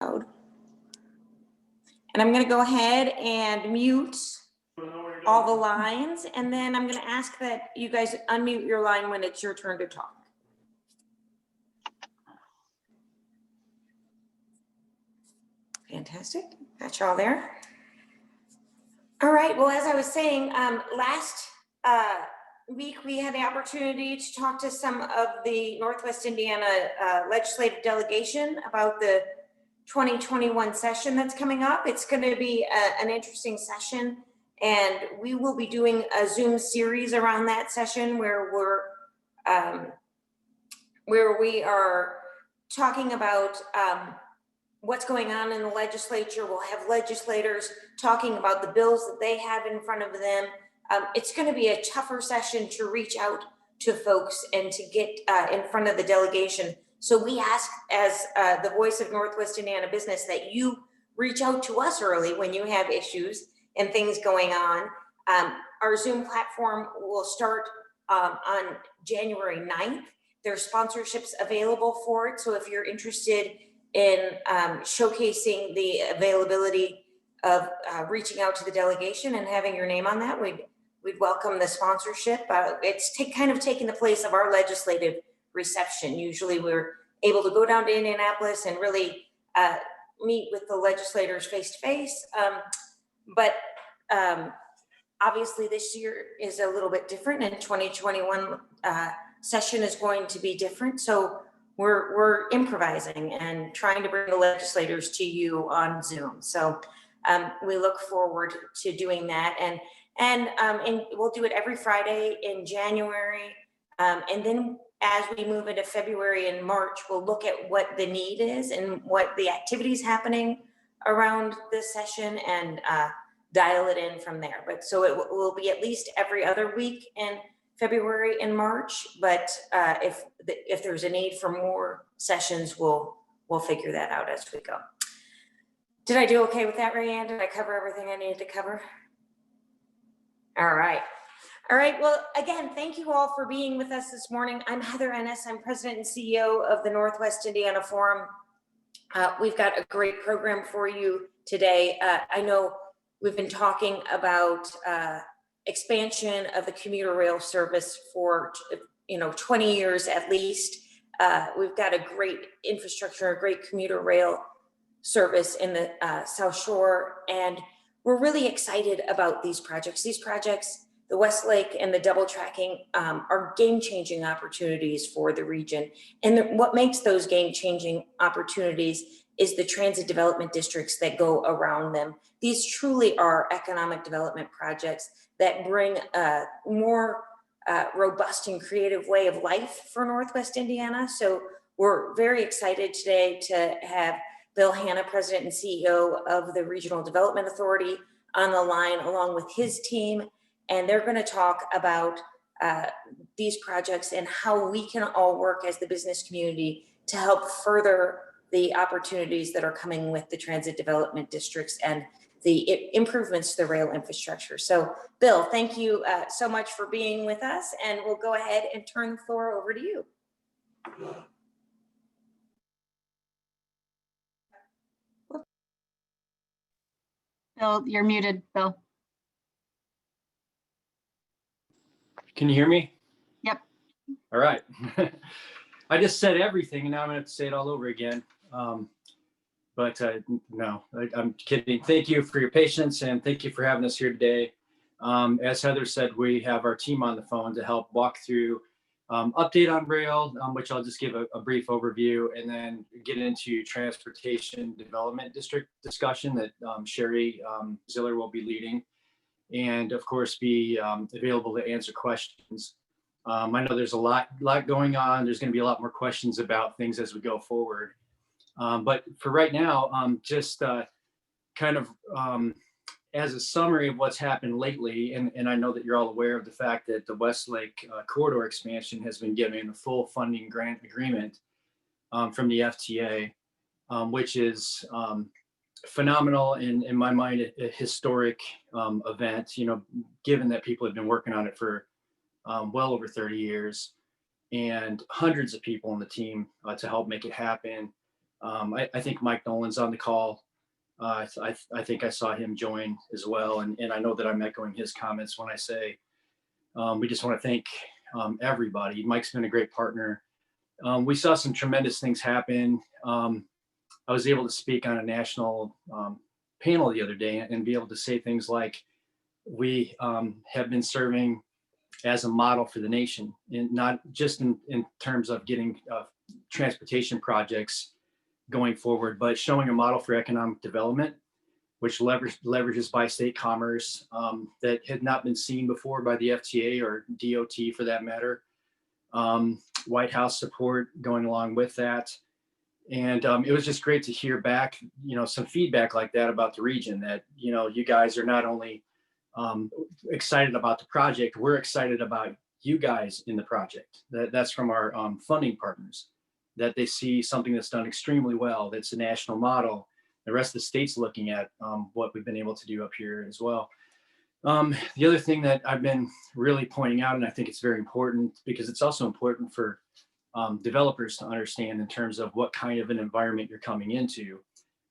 And I'm going to go ahead and mute all the lines, and then I'm going to ask that you guys unmute your line when it's your turn to talk. Fantastic. Got you all there. All right. Well, as I was saying, last week we had the opportunity to talk to some of the Northwest Indiana legislative delegation about the 2021 session that's coming up. It's going to be an interesting session, and we will be doing a Zoom series around that session where we are talking about what's going on in the legislature. We'll have legislators talking about the bills that they have in front of them. It's going to be a tougher session to reach out to folks and to get in front of the delegation. So we ask, as the voice of Northwest Indiana business, that you reach out to us early when you have issues and things going on. Our Zoom platform will start on January 9th. There's sponsorships available for it. So if you're interested in showcasing the availability of reaching out to the delegation and having your name on that, we'd welcome the sponsorship. It's kind of taking the place of our legislative reception. Usually we're able to go down to Indianapolis and really meet with the legislators face to face. But obviously this year is a little bit different, and 2021 session is going to be different. So we're improvising and trying to bring the legislators to you on Zoom. So we look forward to doing that. And we'll do it every Friday in January. And then as we move into February and March, we'll look at what the need is and what the activities happening around this session and dial it in from there. But so it will be at least every other week in February and March. But if there's a need for more sessions, we'll figure that out as we go. Did I do okay with that, Rayanne? Did I cover everything I needed to cover? All right. All right. Well, again, thank you all for being with us this morning. I'm Heather Ennis. I'm President and CEO of the Northwest Indiana Forum. We've got a great program for you today. I know we've been talking about expansion of the commuter rail service for 20 years at least. We've got a great infrastructure, a great commuter rail service in the South Shore, and we're really excited about these projects. These projects, the Westlake and the double tracking, are game-changing opportunities for the region. And what makes those game-changing opportunities is the transit development districts that go around them. These truly are economic development projects that bring a more robust and creative way of life for Northwest Indiana. So we're very excited today to have Bill Hanna, President and CEO of the Regional Development Authority, on the line along with his team. And they're going to talk about these projects and how we can all work as the business community to help further the opportunities that are coming with the transit development districts and the improvements to the rail infrastructure. So Bill, thank you so much for being with us, and we'll go ahead and turn the floor over to you. Bill, you're muted, Bill. Can you hear me? Yep. All right. I just said everything, and now I'm going to have to say it all over again. But no, I'm kidding. Thank you for your patience, and thank you for having us here today. As Heather said, we have our team on the phone to help walk through update on rail, which I'll just give a brief overview, and then get into transportation development district discussion that Sherry Ziller will be leading, and of course be available to answer questions. I know there's a lot going on. There's going to be a lot more questions about things as we go forward. But for right now, just kind of as a summary of what's happened lately, and I know that you're all aware of the fact that the Westlake corridor expansion has been given a full funding grant agreement from the FTA, which is phenomenal and in my mind a historic event, given that people have been working on it for well over 30 years and hundreds of people on the team to help make it happen. I think Mike Nolan's on the call. I think I saw him join as well. And I know that I'm echoing his comments when I say we just want to thank everybody. Mike's been a great partner. We saw some tremendous things happen. I was able to speak on a national panel the other day and be able to say things like, we have been serving as a model for the nation, and not just in terms of getting transportation projects going forward, but showing a model for economic development, which leverages bi-state commerce that had not been seen before by the FTA or DOT for that matter. White House support going along with that. And it was just great to hear back, some feedback like that about the region, that, you guys are not only excited about the project, we're excited about you guys in the project. That's from our funding partners, that they see something that's done extremely well, that's a national model. The rest of the state's looking at what we've been able to do up here as well. The other thing that I've been really pointing out, and I think it's very important because it's also important for developers to understand in terms of what kind of an environment you're coming into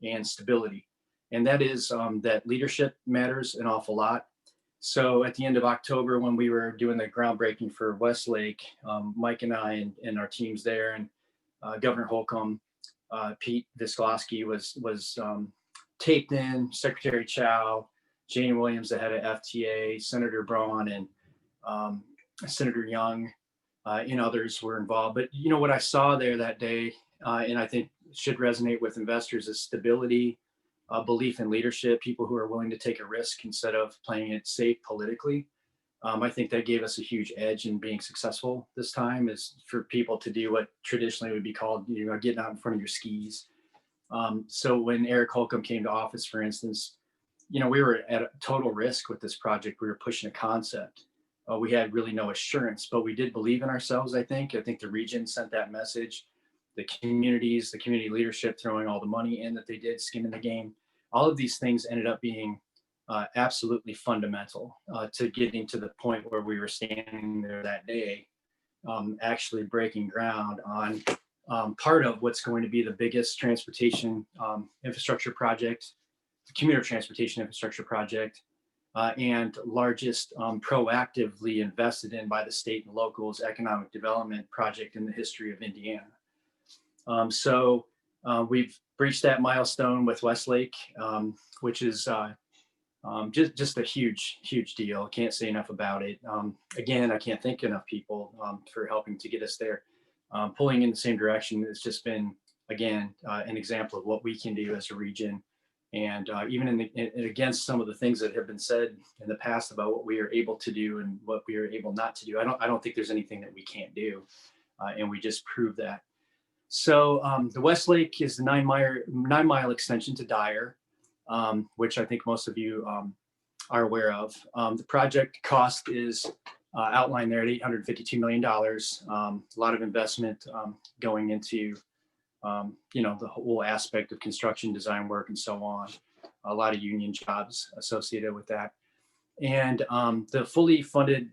and stability. And that is that leadership matters an awful lot. So at the end of October, when we were doing the groundbreaking for Westlake, Mike and I and our teams there, and Governor Holcomb, Pete Visklosky was taped in, Secretary Chow, Jane Williams, the head of FTA, Senator Braun, and Senator Young, and others were involved. But what I saw there that day, and I think should resonate with investors, is stability, belief in leadership, people who are willing to take a risk instead of playing it safe politically. I think that gave us a huge edge in being successful this time, is for people to do what traditionally would be called, getting out in front of your skis. So when Eric Holcomb came to office, for instance, we were at a total risk with this project. We were pushing a concept. We had really no assurance, but we did believe in ourselves, I think. I think the region sent that message. The communities, the community leadership throwing all the money in that they did, skin in the game. All of these things ended up being absolutely fundamental to getting to the point where we were standing there that day, actually breaking ground on part of what's going to be the biggest transportation infrastructure project, the commuter transportation infrastructure project, and largest proactively invested in by the state and locals economic development project in the history of Indiana. So we've reached that milestone with Westlake, which is just a huge, huge deal. Can't say enough about it. Again, I can't thank enough people for helping to get us there. Pulling in the same direction has just been, again, an example of what we can do as a region. And even against some of the things that have been said in the past about what we are able to do and what we are able not to do, I don't think there's anything that we can't do. And we just proved that. So the Westlake is the 9-mile extension to Dyer, which I think most of you are aware of. The project cost is outlined there at $852 million. A lot of investment going into the whole aspect of construction, design work, and so on. A lot of union jobs associated with that. And the fully funded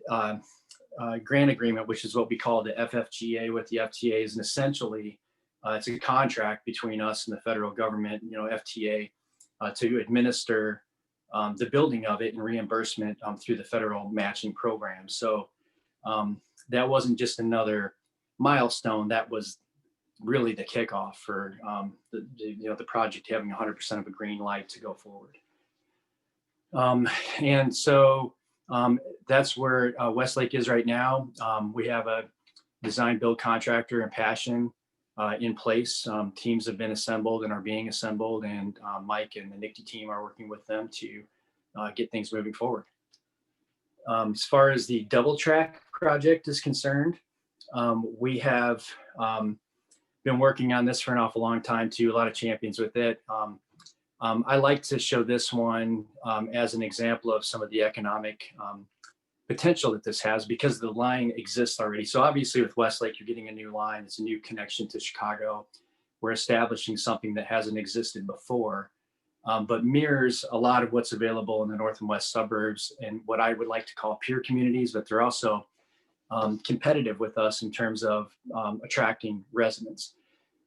grant agreement, which is what we call the FFGA with the FTA, is essentially it's a contract between us and the federal government, FTA, to administer the building of it and reimbursement through the federal matching program. So that wasn't just another milestone. That was really the kickoff for the project having 100% of a green light to go forward. And so that's where Westlake is right now. We have a design build contractor and passion in place. Teams have been assembled and are being assembled, and Mike and the NICTE team are working with them to get things moving forward. As far as the double track project is concerned, we have been working on this for an awful long time too, a lot of champions with it. I like to show this one as an example of some of the economic potential that this has, because the line exists already. So obviously with Westlake, you're getting a new line. It's a new connection to Chicago. We're establishing something that hasn't existed before, but mirrors a lot of what's available in the north and west suburbs and what I would like to call peer communities, but they're also competitive with us in terms of attracting residents.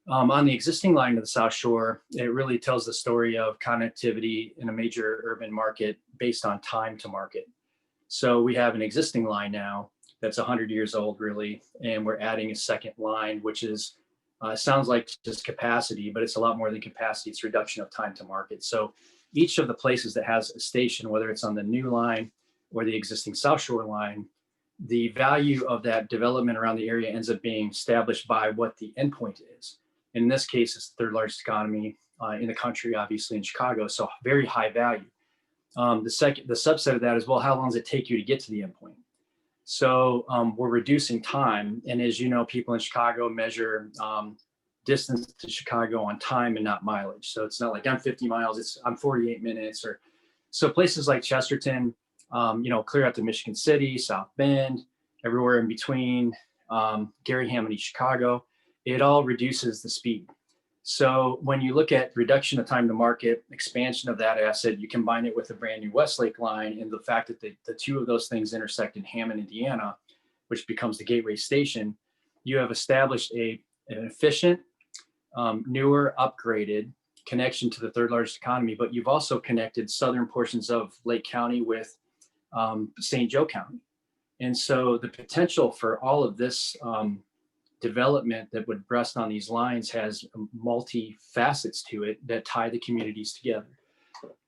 On the existing line to the South Shore, it really tells the story of connectivity in a major urban market based on time to market. So we have an existing line now that's 100 years old, really, and we're adding a second line, which is sounds like just capacity, but it's a lot more than capacity. It's reduction of time to market. So each of the places that has a station, whether it's on the new line or the existing South Shore line, the value of that development around the area ends up being established by what the endpoint is. In this case, it's the third largest economy in the country, obviously in Chicago, so very high value. The subset of that is, well, how long does it take you to get to the endpoint? So we're reducing time. And as you know, people in Chicago measure distance to Chicago on time and not mileage. So it's not like I'm 50 miles, I'm 48 minutes. Or so places like Chesterton, clear out to Michigan City, South Bend, everywhere in between, Gary Hammond, Chicago, it all reduces the speed. So when you look at reduction of time to market, expansion of that asset, you combine it with a brand new Westlake line and the fact that the two of those things intersect in Hammond, Indiana, which becomes the gateway station, you have established an efficient, newer, upgraded connection to the third largest economy, but you've also connected southern portions of Lake County with St. Joe County. And so the potential for all of this development that would rest on these lines has multi facets to it that tie the communities together.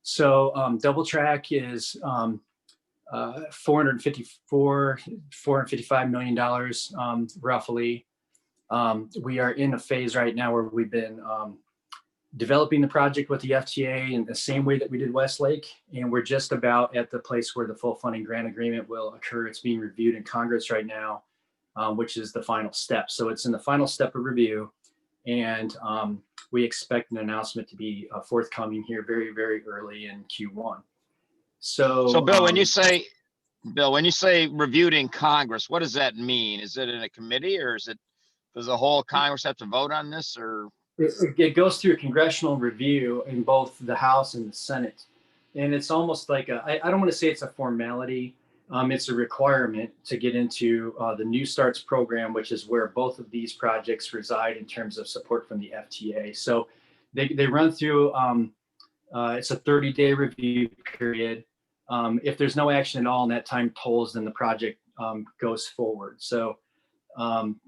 So double track is $455 million roughly. We are in a phase right now where we've been developing the project with the FTA in the same way that we did Westlake. And we're just about at the place where the full funding grant agreement will occur. It's being reviewed in Congress right now, which is the final step. So it's in the final step of review. And we expect an announcement to be forthcoming here very, very early in Q1. So Bill, when you say reviewed in Congress, what does that mean? Is it in a committee, or does the whole Congress have to vote on this, or? It goes through a congressional review in both the House and the Senate. And it's almost like I don't want to say it's a formality. It's a requirement to get into the New Starts program, which is where both of these projects reside in terms of support from the FTA. So they run through, it's a 30-day review period. If there's no action at all and that time tolls, then the project goes forward. So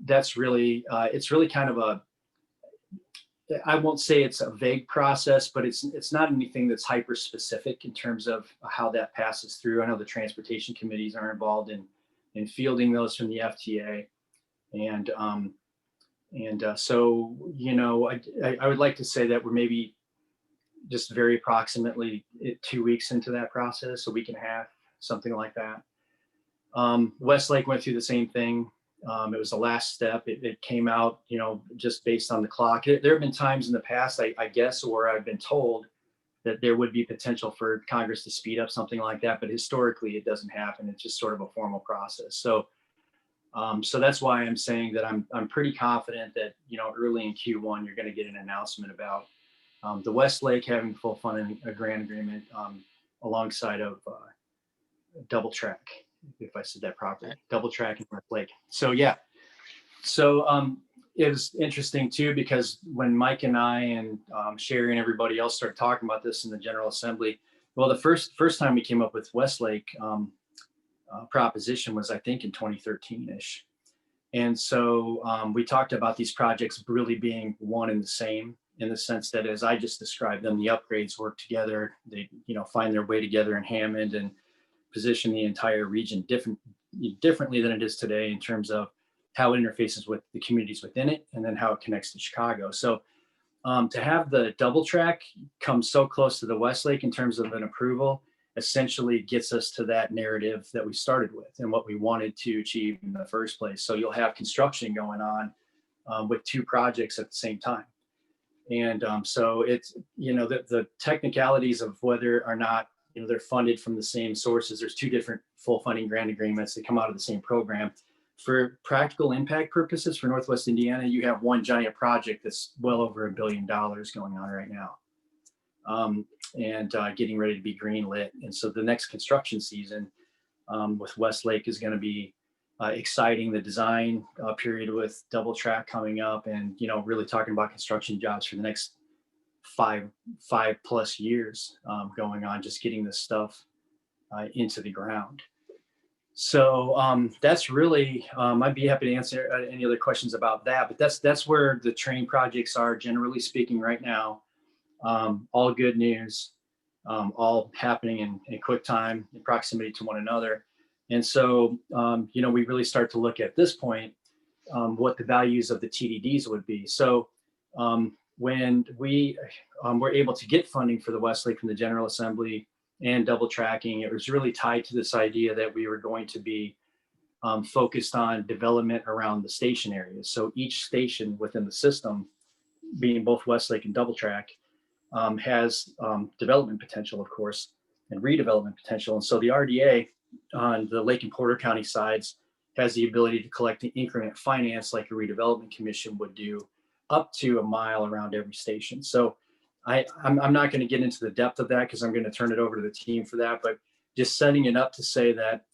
that's really, it's really kind of I won't say it's a vague process, but it's not anything that's hyper specific in terms of how that passes through. I know the transportation committees are involved in fielding those from the FTA. So, I would like to say that we're maybe just very approximately 2 weeks into that process, a week and a half, something like that. Westlake went through the same thing. It was the last step. It came out, just based on the clock. There have been times in the past, I guess, where I've been told that there would be potential for Congress to speed up something like that, but historically it doesn't happen. It's just sort of a formal process. So that's why I'm saying that I'm pretty confident that, early in Q1, you're going to get an announcement about the Westlake having full funding, a grant agreement alongside of double track. If I said that properly, double track and Westlake. So yeah, it was interesting too, because when Mike and I and Sherry and everybody else started talking about this in the General Assembly, well, the first time we came up with Westlake proposition was, I think, in 2013-ish. And so we talked about these projects really being one and the same, in the sense that, as I just described them, the upgrades work together. They, find their way together in Hammond and position the entire region differently than it is today in terms of how it interfaces with the communities within it, and then how it connects to Chicago. So to have the double track come so close to the Westlake in terms of an approval essentially gets us to that narrative that we started with and what we wanted to achieve in the first place. So you'll have construction going on with two projects at the same time. And so it's, the technicalities of whether or not they're funded from the same sources. There's two different full funding grant agreements that come out of the same program. For practical impact purposes for Northwest Indiana, you have one giant project that's well over $1 billion going on right now, and getting ready to be green lit. And so the next construction season with Westlake is going to be exciting, the design period with double track coming up, and really talking about construction jobs for the next five plus years going on, just getting this stuff into the ground. So that's really, I'd be happy to answer any other questions about that, but that's where the train projects are, generally speaking, right now. All good news, all happening in quick time, in proximity to one another. And so, we really start to look at this point, what the values of the TDDs would be. So when we were able to get funding for the Westlake from the General Assembly and double tracking, it was really tied to this idea that we were going to be focused on development around the station areas. So each station within the system, being both Westlake and double track, has development potential, of course, and redevelopment potential. And so the RDA on the Lake and Porter County sides has the ability to collect the increment finance like a redevelopment commission would do, up to a mile around every station. So I'm not going to get into the depth of that because I'm going to turn it over to the team for that, but just setting it up to say that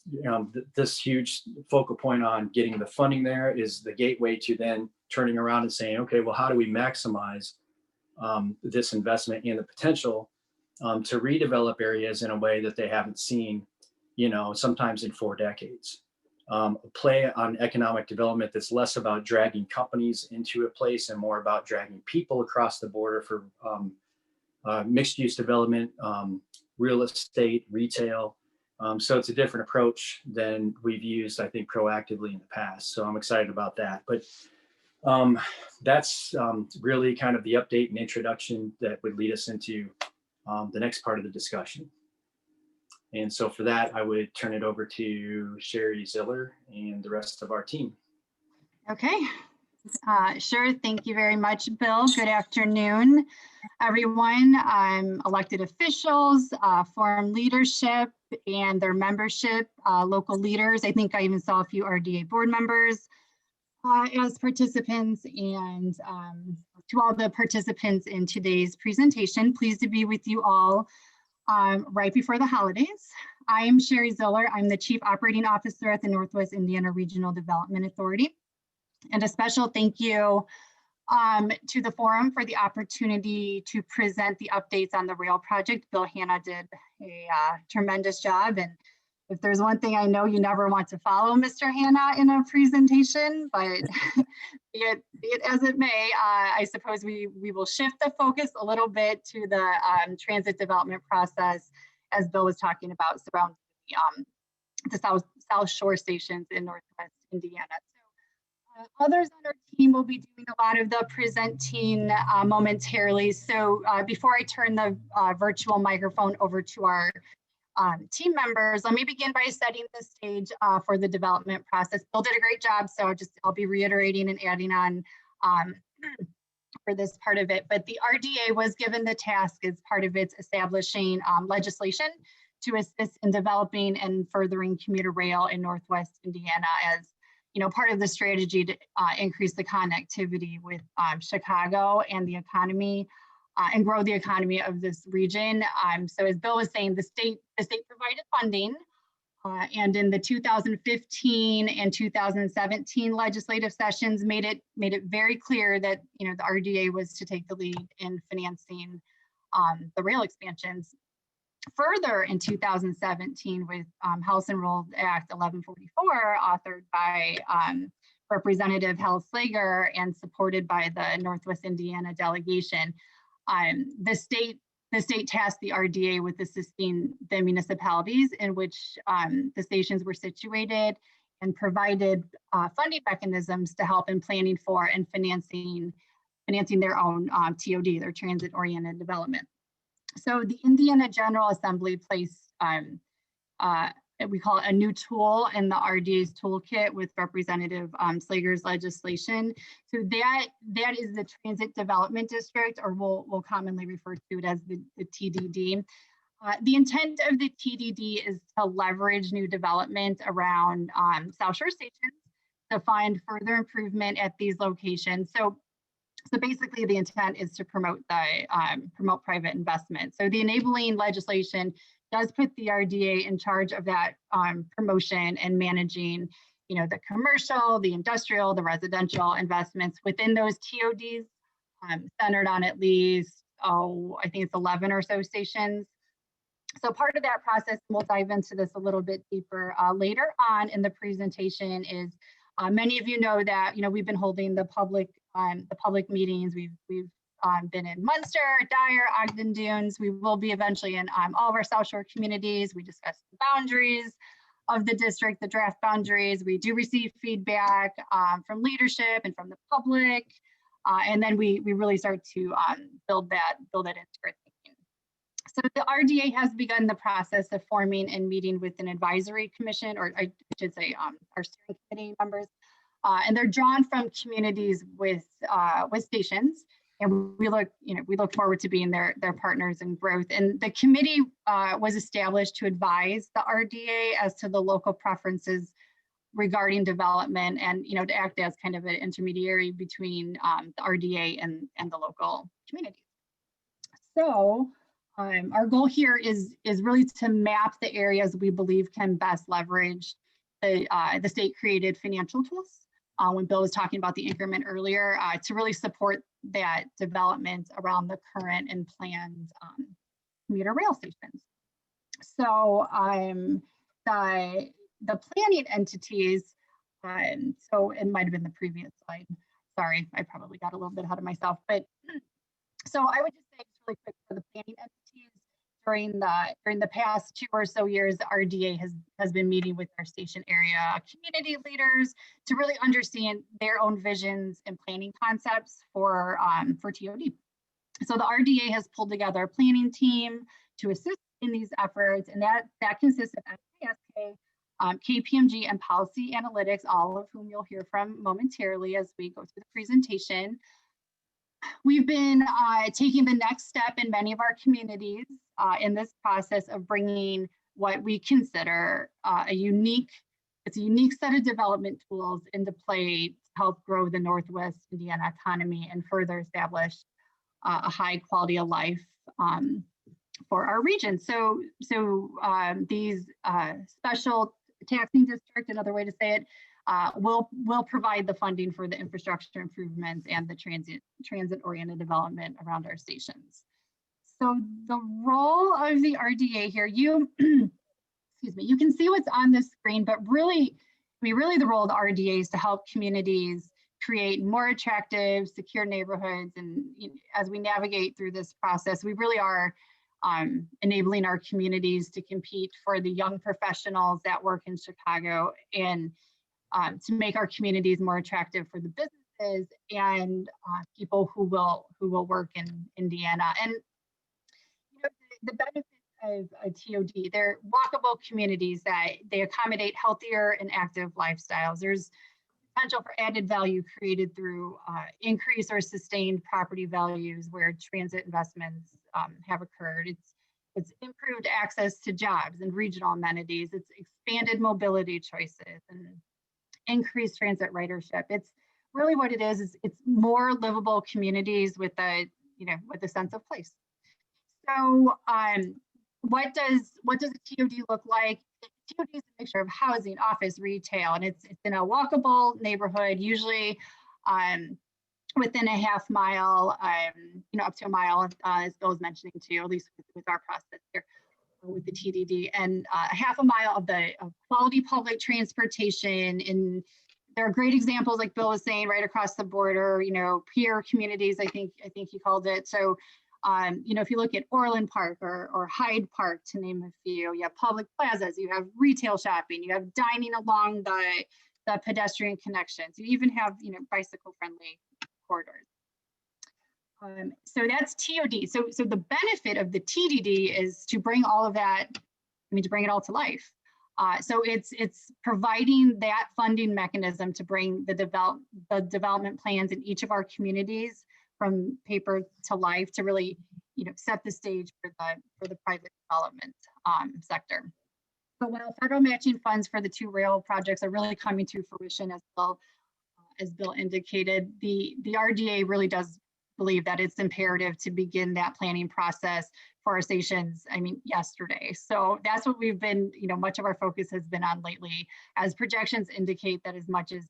this huge focal point on getting the funding there is the gateway to then turning around and saying, okay, well, how do we maximize this investment and the potential to redevelop areas in a way that they haven't seen, sometimes in 4 decades. Play on economic development that's less about dragging companies into a place and more about dragging people across the border for mixed use development, real estate, retail. So it's a different approach than we've used, I think, proactively in the past. So I'm excited about that. But that's really kind of the update and introduction that would lead us into the next part of the discussion. And so for that, I would turn it over to Sherry Ziller and the rest of our team. Okay, sure. Thank you very much, Bill. Good afternoon, everyone. Elected officials, forum leadership and their membership, local leaders. I think I even saw a few RDA board members as participants, and to all the participants in today's presentation. Pleased to be with you all right before the holidays. I am Sherry Ziller. I'm the Chief Operating Officer at the Northwest Indiana Regional Development Authority. And a special thank you to the forum for the opportunity to present the updates on the rail project. Bill Hanna did a tremendous job. And if there's one thing I know, you never want to follow Mr. Hanna in a presentation, but be it as it may, I suppose we will shift the focus a little bit to the transit development process, as Bill was talking about, surrounding the South Shore stations in Northwest Indiana. So others on our team will be doing a lot of the presenting momentarily. So before I turn the virtual microphone over to our team members, let me begin by setting the stage for the development process. Bill did a great job, so I'll be reiterating and adding on for this part of it. But the RDA was given the task as part of its establishing legislation to assist in developing and furthering commuter rail in Northwest Indiana, as part of the strategy to increase the connectivity with Chicago and the economy. And grow the economy of this region. So as Bill was saying, the state provided funding, and in the 2015 and 2017 legislative sessions made it very clear that the RDA was to take the lead in financing the rail expansions. Further, in 2017, with House Enrolled Act 1144, authored by Representative Hal Slager and supported by the Northwest Indiana delegation, the state tasked the RDA with assisting the municipalities in which the stations were situated, and provided funding mechanisms to help in planning for and financing their own TOD, their transit-oriented development. So the Indiana General Assembly placed we call it a new tool in the RDA's toolkit with Representative Slager's legislation. So that is the Transit Development District, or we'll commonly refer to it as the TDD. The intent of the TDD is to leverage new development around South Shore stations to find further improvement at these locations. So basically the intent is to promote private investment. So the enabling legislation does put the RDA in charge of that promotion and managing the commercial, the industrial, the residential investments within those TODs, centered on at least, I think it's 11 or so stations. So part of that process, we'll dive into this a little bit deeper later on in the presentation, is many of you know that we've been holding the public meetings. We've been in Munster, Dyer, Ogden Dunes. We will be eventually in all of our South Shore communities. We discuss the boundaries of the district, the draft boundaries. We do receive feedback from leadership and from the public, and then we really start to build that into our thinking. So the RDA has begun the process of forming and meeting with an advisory commission, or I should say our steering committee members, and they're drawn from communities with stations. And we look forward to being their partners in growth. And the committee was established to advise the RDA as to the local preferences regarding development, and to act as kind of an intermediary between the RDA and the local communities. So our goal here is really to map the areas we believe can best leverage the state created financial tools. When Bill was talking about the increment earlier, to really support that development around the current and planned commuter rail stations. So the planning entities, so it might have been the previous slide. Sorry, I probably got a little bit ahead of myself. But so I would just say just really quick for the planning entities, during the past 2 or so years, the RDA has been meeting with our station area community leaders to really understand their own visions and planning concepts for TOD. So the RDA has pulled together a planning team to assist in these efforts, and that consists of SKSK, KPMG, and Policy Analytics, all of whom you'll hear from momentarily as we go through the presentation. We've been taking the next step in many of our communities in this process of bringing what we consider a unique set of development tools into play to help grow the Northwest Indiana economy and further establish a high quality of life for our region. So these special taxing district, another way to say it, will provide the funding for the infrastructure improvements and the transit-oriented development around our stations. So the role of the RDA here, excuse me, you can see what's on this screen, but really the role of the RDA is to help communities create more attractive, secure neighborhoods. And as we navigate through this process, we really are enabling our communities to compete for the young professionals that work in Chicago, and to make our communities more attractive for the businesses and people who will work in Indiana. And the benefits of a TOD, they're walkable communities that they accommodate healthier and active lifestyles. There's potential for added value created through increased or sustained property values where transit investments have occurred. It's improved access to jobs and regional amenities. It's expanded mobility choices and increased transit ridership. It's really what it is it's more livable communities with a sense of place. So what does a TOD look like? TOD is a mixture of housing, office, retail, and it's in a walkable neighborhood, usually within a half mile, up to a mile, as Bill was mentioning too, at least with our process here with the TDD, and a half a mile of quality public transportation. And there are great examples, like Bill was saying, right across the border, peer communities, I think he called it. So if you look at Orland Park or Hyde Park, to name a few, you have public plazas, you have retail shopping, you have dining along the pedestrian connections, you even have bicycle friendly corridors. So that's TOD. So the benefit of the TDD is to bring all of that, to bring it all to life. So it's providing that funding mechanism to bring the development plans in each of our communities from paper to life, to really set the stage for the private development sector. So while federal matching funds for the 2 rail projects are really coming to fruition, as Bill indicated, the RDA really does believe that it's imperative to begin that planning process for our stations, I mean, yesterday. So that's what we've been, much of our focus has been on lately, as projections indicate that as much as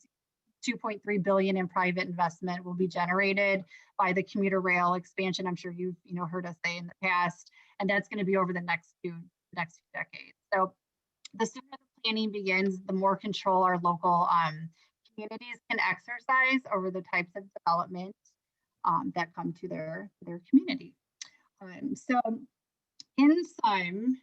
2.3 billion in private investment will be generated by the commuter rail expansion. I'm sure you've heard us say in the past, and that's going to be over the next few decades. So the sooner the planning begins, the more control our local communities can exercise over the types of development that come to their community. So in sum,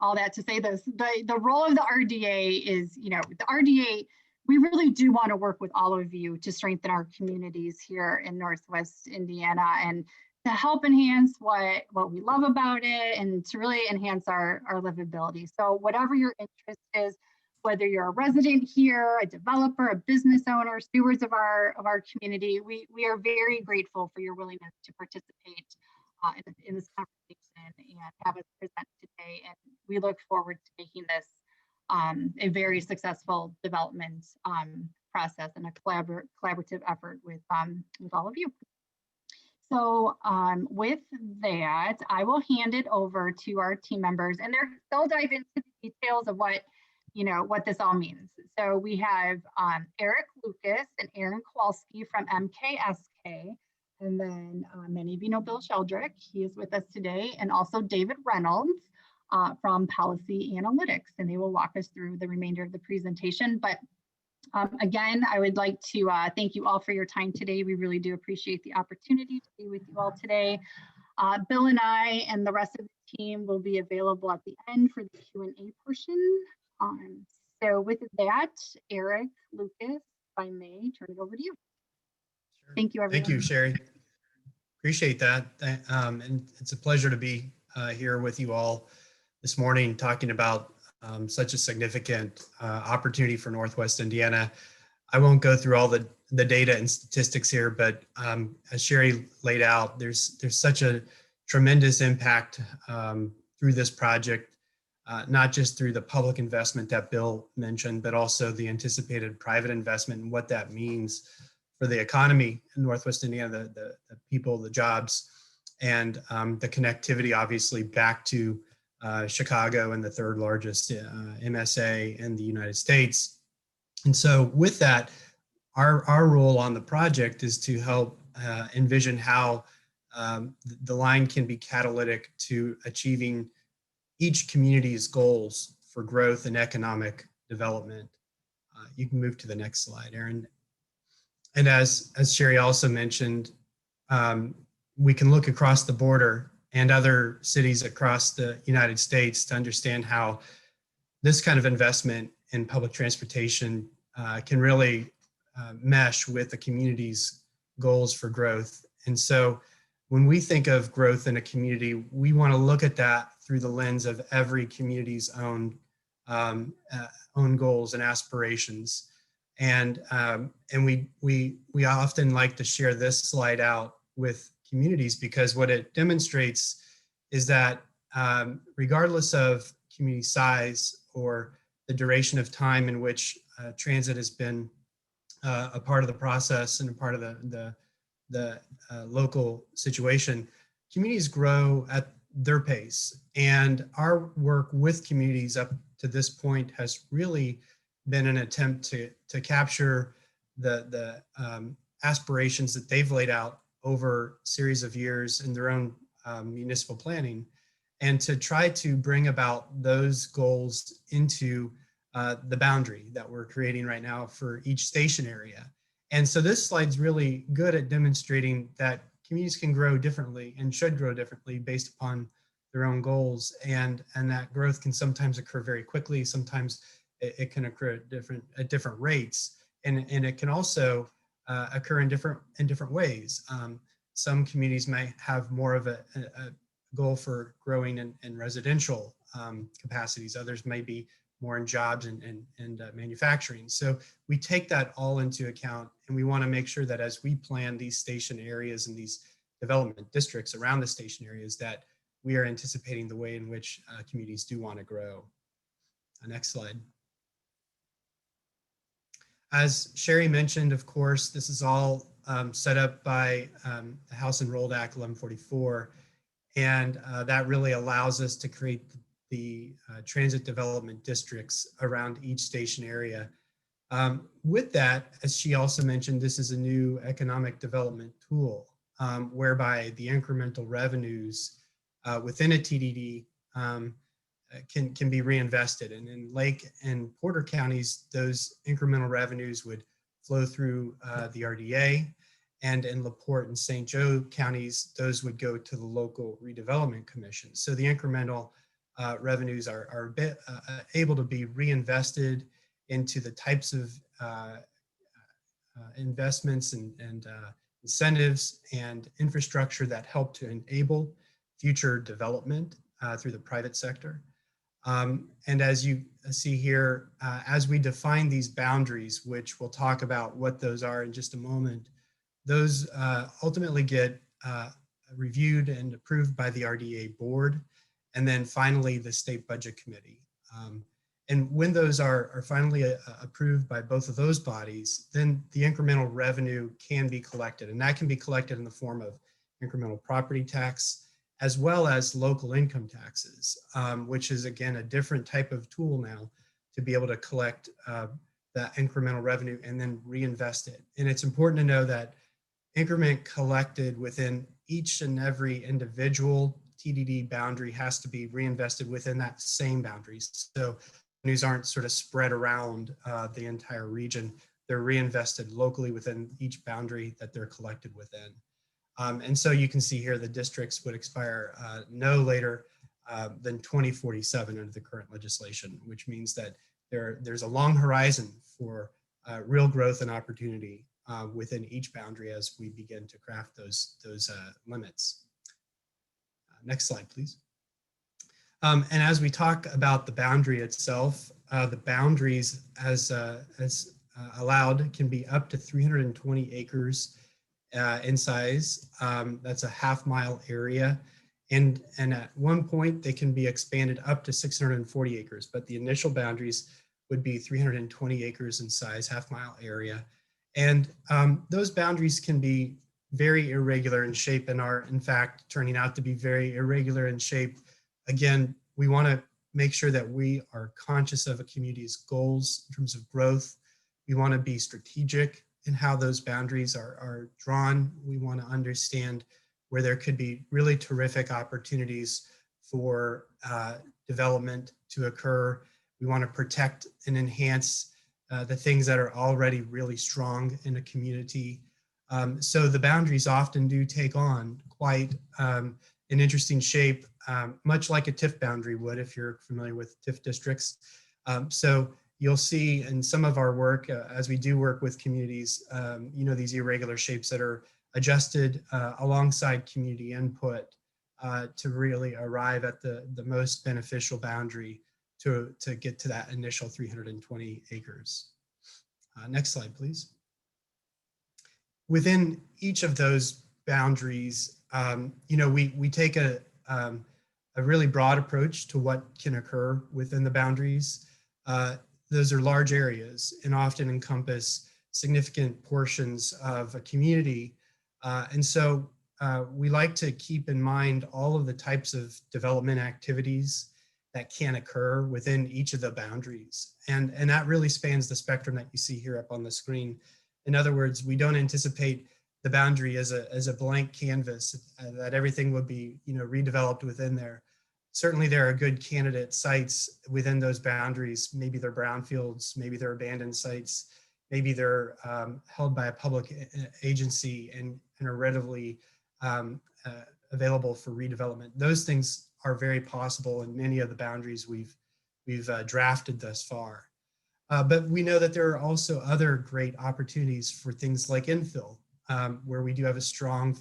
all that to say this, the role of the RDA is, the RDA, we really do want to work with all of you to strengthen our communities here in Northwest Indiana and to help enhance what we love about it and to really enhance our livability. So whatever your interest is, whether you're a resident here, a developer, a business owner, stewards of our community, we are very grateful for your willingness to participate in this conversation and have us present today. And we look forward to making this a very successful development process and a collaborative effort with all of you. So with that, I will hand it over to our team members, and they'll dive into the details of what this all means. So we have Eric Lucas and Aaron Kowalski from MKSK, and then many of you know Bill Sheldrick. He is with us today, and also David Reynolds from Policy Analytics, and they will walk us through the remainder of the presentation. But again, I would like to thank you all for your time today. We really do appreciate the opportunity to be with you all today. Bill and I and the rest of the team will be available at the end for the Q&A portion. So with that, Eric, Lucas, if I may turn it over to you. Sure. Thank you, everyone. Thank you, Sherry. Appreciate that. And it's a pleasure to be here with you all this morning talking about such a significant opportunity for Northwest Indiana. I won't go through all the data and statistics here, but as Sherry laid out, there's such a tremendous impact through this project, not just through the public investment that Bill mentioned, but also the anticipated private investment and what that means for the economy in Northwest Indiana, the people, the jobs, and the connectivity obviously back to Chicago and the third largest MSA in the United States. And so with that, our role on the project is to help envision how the line can be catalytic to achieving each community's goals for growth and economic development. You can move to the next slide, Aaron. And as Sherry also mentioned, we can look across the border and other cities across the United States to understand how this kind of investment in public transportation can really mesh with the community's goals for growth. And so when we think of growth in a community, we want to look at that through the lens of every community's own goals and aspirations. And we often like to share this slide out with communities because what it demonstrates is that regardless of community size or the duration of time in which transit has been a part of the process and a part of the local situation, communities grow at their pace. And our work with communities up to this point has really been an attempt to capture the aspirations that they've laid out over a series of years in their own municipal planning, and to try to bring about those goals into the boundary that we're creating right now for each station area. And so this slide's really good at demonstrating that communities can grow differently and should grow differently based upon their own goals, and that growth can sometimes occur very quickly, sometimes it can occur at different rates, and it can also occur in different ways. Some communities may have more of a goal for growing in residential capacities. Others may be more in jobs and manufacturing. So we take that all into account, and we want to make sure that as we plan these station areas and these development districts around the station areas, that we are anticipating the way in which communities do want to grow. Next slide. As Sherry mentioned, of course, this is all set up by the House Enrolled Act 1144. And that really allows us to create the transit development districts around each station area. With that, as she also mentioned, this is a new economic development tool whereby the incremental revenues within a TDD can be reinvested. And in Lake and Porter counties, those incremental revenues would flow through the RDA. And in LaPorte and St. Joe counties, those would go to the local redevelopment commission. So the incremental revenues are able to be reinvested into the types of investments and incentives and infrastructure that help to enable future development through the private sector. And as you see here, as we define these boundaries, which we'll talk about what those are in just a moment, those ultimately get reviewed and approved by the RDA board, and then finally the state budget committee. And when those are finally approved by both of those bodies, then the incremental revenue can be collected, and that can be collected in the form of incremental property tax, as well as local income taxes, which is again a different type of tool now to be able to collect that incremental revenue and then reinvest it. And it's important to know that increment collected within each and every individual TDD boundary has to be reinvested within that same boundaries. So revenues aren't sort of spread around the entire region. They're reinvested locally within each boundary that they're collected within. And so you can see here the districts would expire no later than 2047 under the current legislation, which means that there's a long horizon for real growth and opportunity within each boundary as we begin to craft those limits. Next slide, please. And as we talk about the boundary itself, the boundaries as allowed can be up to 320 acres in size. That's a half-mile area. And at one point, they can be expanded up to 640 acres, but the initial boundaries would be 320 acres in size, half-mile area. And those boundaries can be very irregular in shape and are, in fact, turning out to be very irregular in shape. Again, we want to make sure that we are conscious of a community's goals in terms of growth. We want to be strategic in how those boundaries are drawn. We want to understand where there could be really terrific opportunities for development to occur. We want to protect and enhance the things that are already really strong in a community. So the boundaries often do take on quite an interesting shape, much like a TIF boundary would if you're familiar with TIF districts. So you'll see in some of our work, as we do work with communities, these irregular shapes that are adjusted alongside community input to really arrive at the most beneficial boundary to get to that initial 320 acres. Next slide, please. Within each of those boundaries, we take a really broad approach to what can occur within the boundaries. Those are large areas and often encompass significant portions of a community. And so we like to keep in mind all of the types of development activities that can occur within each of the boundaries. And that really spans the spectrum that you see here up on the screen. In other words, we don't anticipate the boundary as a blank canvas that everything would be redeveloped within there. Certainly there are good candidate sites within those boundaries. Maybe they're brownfields, maybe they're abandoned sites, maybe they're held by a public agency and are readily available for redevelopment. Those things are very possible in many of the boundaries we've drafted thus far. But we know that there are also other great opportunities for things like infill, where we do have a strong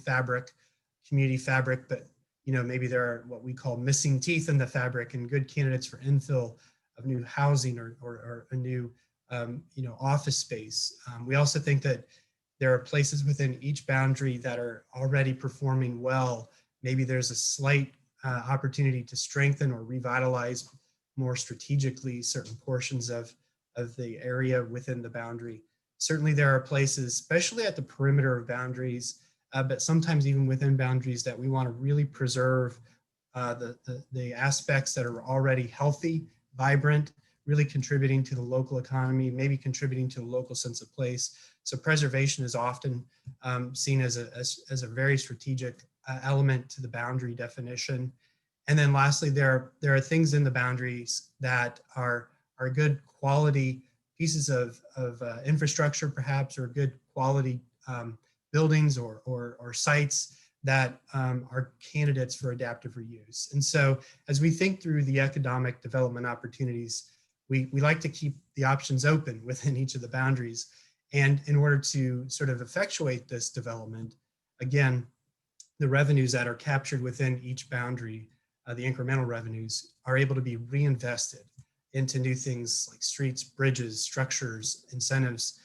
community fabric, but maybe there are what we call missing teeth in the fabric and good candidates for infill of new housing or a new office space. We also think that there are places within each boundary that are already performing well. Maybe there's a slight opportunity to strengthen or revitalize more strategically certain portions of the area within the boundary. Certainly there are places, especially at the perimeter of boundaries, but sometimes even within boundaries, that we want to really preserve the aspects that are already healthy, vibrant, really contributing to the local economy, maybe contributing to the local sense of place. So preservation is often seen as a very strategic element to the boundary definition. And then lastly, there are things in the boundaries that are good quality pieces of infrastructure, perhaps, or good quality buildings or sites that are candidates for adaptive reuse. And so as we think through the economic development opportunities, we like to keep the options open within each of the boundaries. And in order to sort of effectuate this development, again, the revenues that are captured within each boundary, the incremental revenues, are able to be reinvested into new things like streets, bridges, structures, incentives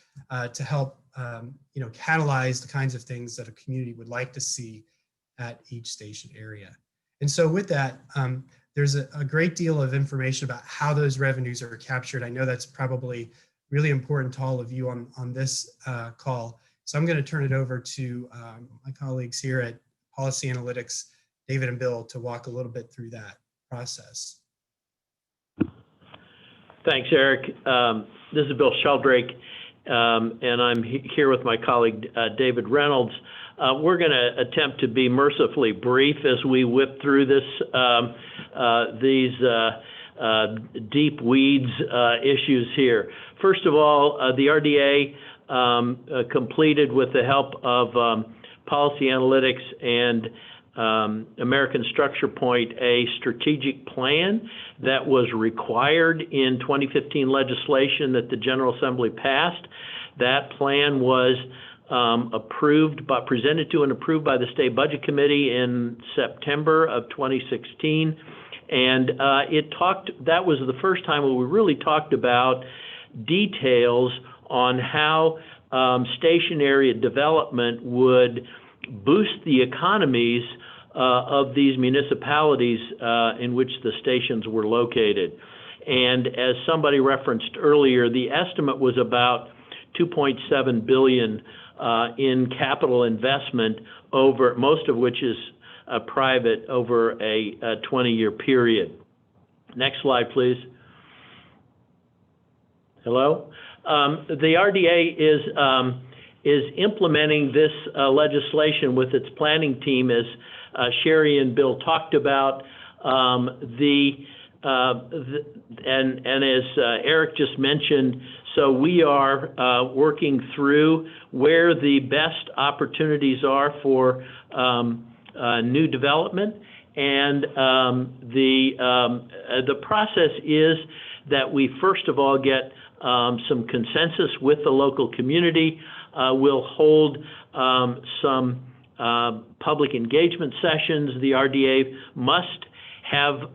to help catalyze the kinds of things that a community would like to see at each station area. And so with that, there's a great deal of information about how those revenues are captured. I know that's probably really important to all of you on this call. So I'm going to turn it over to my colleagues here at Policy Analytics, David and Bill, to walk a little bit through that process. Thanks, Eric. This is Bill Sheldrake, and I'm here with my colleague, David Reynolds. We're going to attempt to be mercifully brief as we whip through these deep weeds issues here. First of all, the RDA completed, with the help of Policy Analytics and American Structure Point, a strategic plan that was required in 2015 legislation that the General Assembly passed. That plan was presented to and approved by the State Budget Committee in September of 2016. And that was the first time when we really talked about details on how station area development would boost the economies of these municipalities in which the stations were located. And as somebody referenced earlier, the estimate was about $2.7 billion in capital investment, over most of which is private, over a 20-year period. Next slide, please. Hello? The RDA is implementing this legislation with its planning team, as Sherry and Bill talked about. And as Eric just mentioned, so we are working through where the best opportunities are for new development. And the process is that we first of all get some consensus with the local community. We'll hold some public engagement sessions. The RDA must have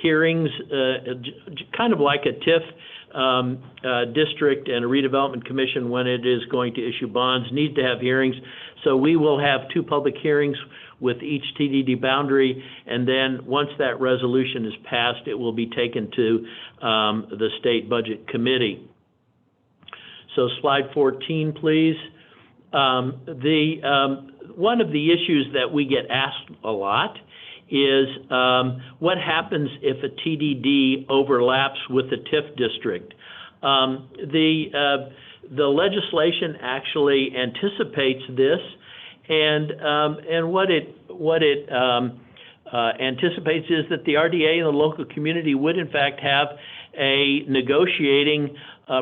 hearings, kind of like a TIF district and a redevelopment commission, when it is going to issue bonds, need to have hearings. So we will have 2 public hearings with each TDD boundary, and then once that resolution is passed, it will be taken to the State Budget Committee. So slide 14, please. One of the issues that we get asked a lot is what happens if a TDD overlaps with a TIF district? The legislation actually anticipates this, and what it anticipates is that the RDA and the local community would in fact have a negotiating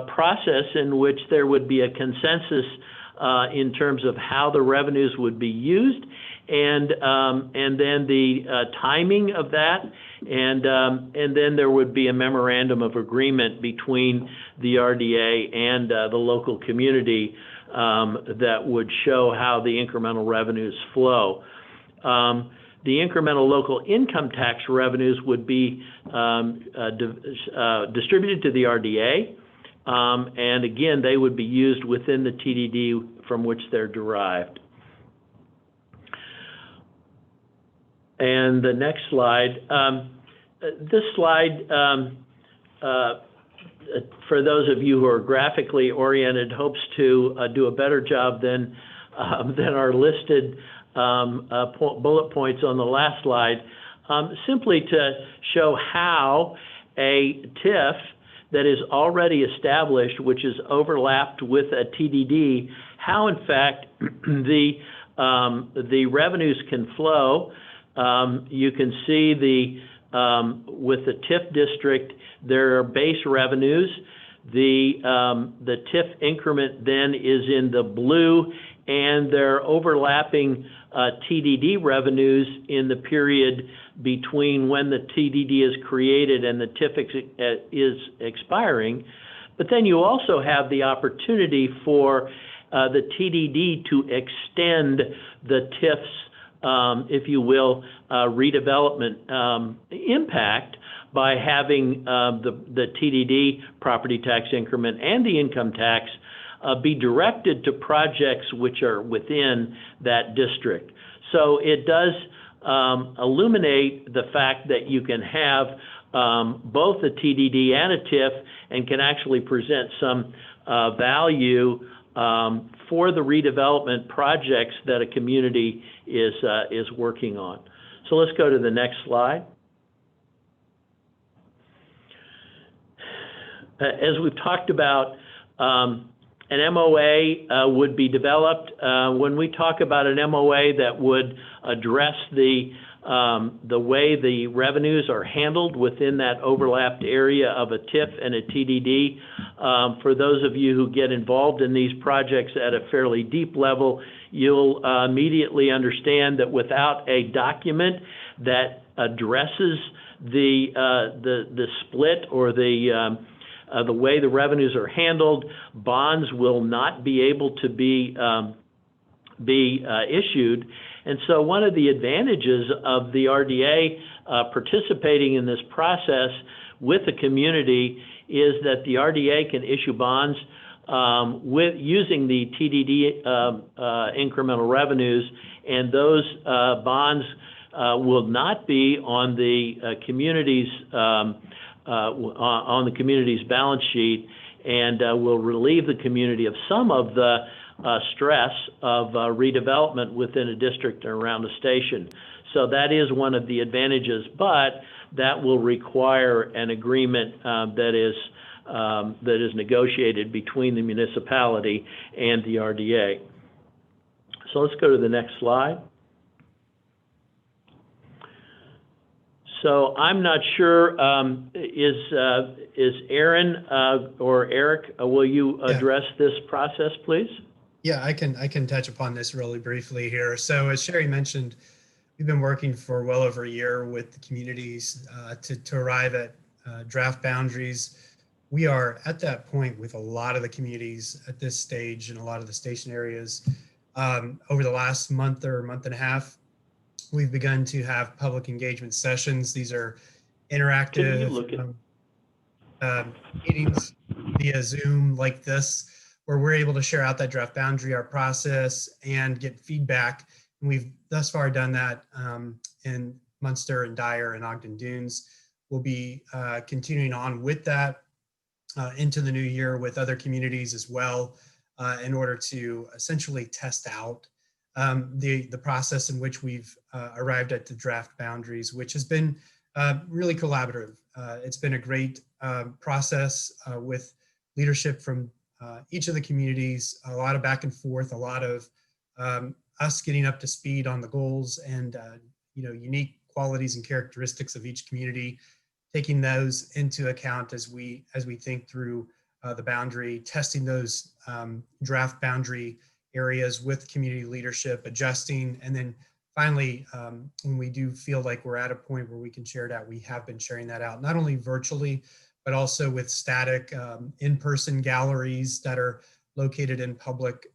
process in which there would be a consensus in terms of how the revenues would be used, and then the timing of that, and then there would be a memorandum of agreement between the RDA and the local community that would show how the incremental revenues flow. The incremental local income tax revenues would be distributed to the RDA, and again, they would be used within the TDD from which they're derived. And the next slide, this slide for those of you who are graphically oriented, hopes to do a better job than our listed bullet points on the last slide, simply to show how a TIF that is already established, which is overlapped with a TDD, how in fact the revenues can flow. You can see with the TIF district, there are base revenues. The TIF increment then is in the blue, and there are overlapping TDD revenues in the period between when the TDD is created and the TIF is expiring. But then you also have the opportunity for the TDD to extend the TIF's, if you will, redevelopment impact by having the TDD property tax increment and the income tax be directed to projects which are within that district. So it does illuminate the fact that you can have both a TDD and a TIF, and can actually present some value for the redevelopment projects that a community is working on. So let's go to the next slide. As we've talked about, an MOA would be developed. When we talk about an MOA that would address the way the revenues are handled within that overlapped area of a TIF and a TDD, for those of you who get involved in these projects at a fairly deep level, you'll immediately understand that without a document that addresses the split or the way the revenues are handled, bonds will not be able to be issued. And so one of the advantages of the RDA participating in this process with the community is that the RDA can issue bonds using the TDD incremental revenues, and those bonds will not be on the community's balance sheet, and will relieve the community of some of the stress of redevelopment within a district and around a station. So that is one of the advantages, but that will require an agreement that is negotiated between the municipality and the RDA. So let's go to the next slide. So I'm not sure, is Aaron or Eric, will you address this process, please? Yeah, I can touch upon this really briefly here. So as Sherry mentioned, we've been working for well over a year with the communities to arrive at draft boundaries. We are at that point with a lot of the communities at this stage and a lot of the station areas. Over the last month or month and a half, we've begun to have public engagement sessions. These are interactive meetings via Zoom like this, where we're able to share out that draft boundary, our process, and get feedback. And we've thus far done that in Munster and Dyer and Ogden Dunes. We'll be continuing on with that into the new year with other communities as well, in order to essentially test out the process in which we've arrived at the draft boundaries, which has been really collaborative. It's been a great process with leadership from each of the communities, a lot of back and forth, a lot of us getting up to speed on the goals and unique qualities and characteristics of each community, taking those into account as we think through the boundary, testing those draft boundary areas with community leadership, adjusting, and then finally, when we do feel like we're at a point where we can share it out, we have been sharing that out, not only virtually, but also with static in-person galleries that are located in public